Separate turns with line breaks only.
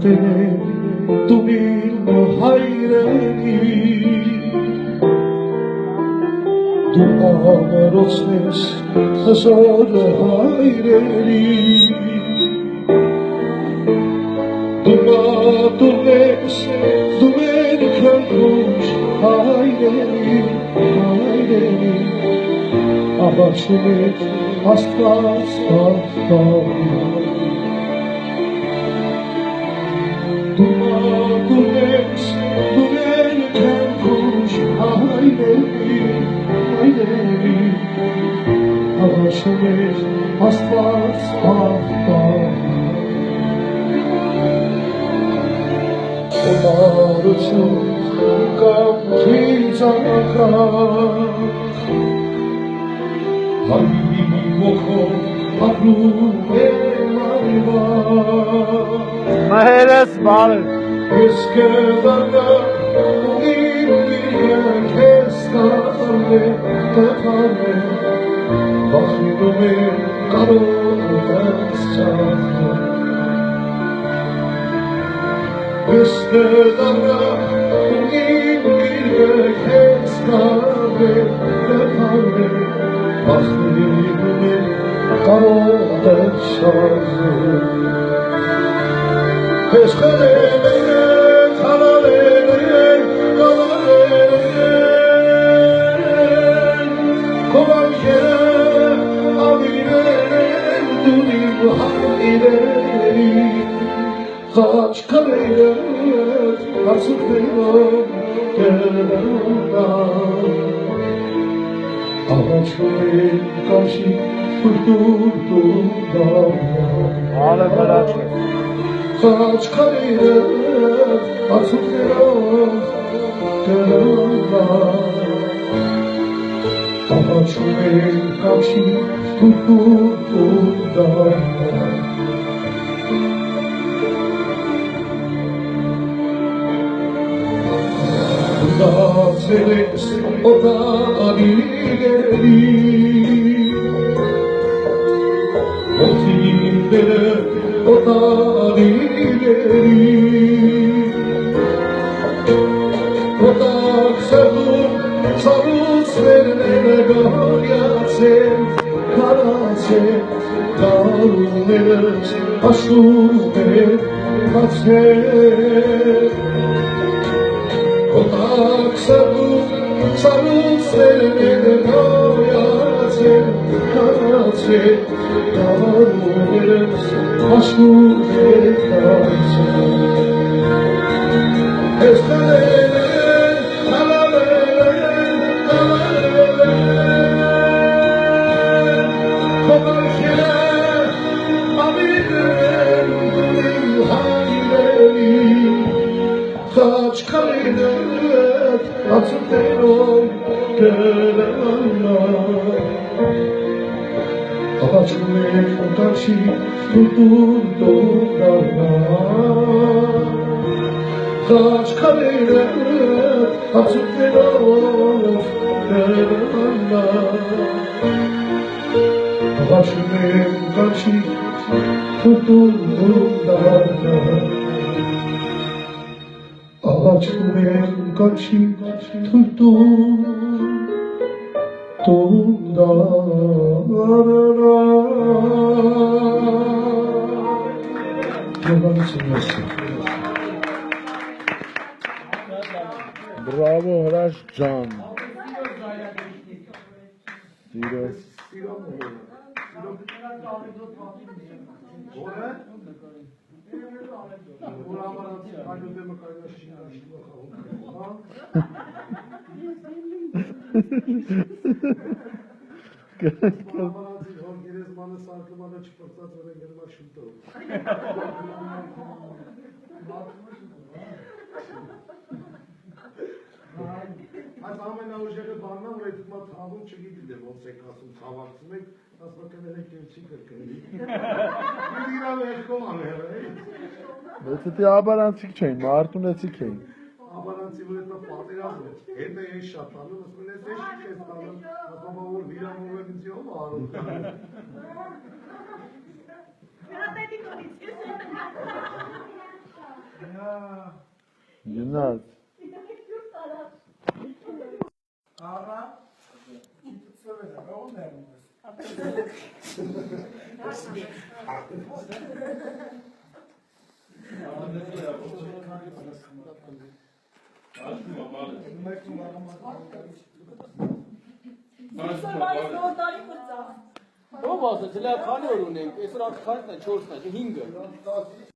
دون المحيرني دعا رسمش هزار حيرني دعا دلش دومن کنوش حيرني حيرني Abaçımı aslas aslas Dumagules dumenken kuş hayderi hayderi Abaçımı aslas aslas Onlar için kaptıyacak Halimi moko ablume marva
Maheres bağlı.
Eske darga uğin kestane tefane Bakhidume karo esçahne Eske darga uğin kestane tefane Bakhidume karo esçahne Eşkelele, kalalele, kalalele Kovan kere, abilele, dunim hayleri Kaç kalele, artık benim gelemden Ağaçların karşı fırturdum
Ağla Berat.
Kaç kaleye artık biraz gelemden Ağaçların karşı fırturdum Da seres o da ileri O filmlere o da ileri O da sarus verene garyatsen Karasen karunes aşume matsen Otak sarus verene garyatsen Karasen karunes aşume matsen Estelele Kaç kalene atıp benim gelemem Ağaçımın karşı tuturdum darlar Kaç kalene atıp benim gelemem Ağaçımın karşı tuturdum darlar Ağaçların karşı tuttum dallarına Yalan söylesin.
Bravo Hraş Can. Sires.
Gerezmanı sarkımada çıplaktan sonra gelmek şurada olur. Аз аме наложили банна, уред ма табун чеги диде, он се касум саваксме, аз бакам електрик чикер кени. Диграм ешкомам ere.
Բեցի աբարանցիկ չէին, մարտունեցիկ էին։
Աբարանցի վրա պատերազմ է։ Հետը է շատ անում, ասում են էս ինչ է ստանում, ասում որ վիրամով է ինձ ով արում։
Յունած։
Աղա, ծվելը, ողում ներում ես։
Ո՞վ ասաց, հələ քանի օր ունենք, այսօր արդեն 4-ն է, 5-ը։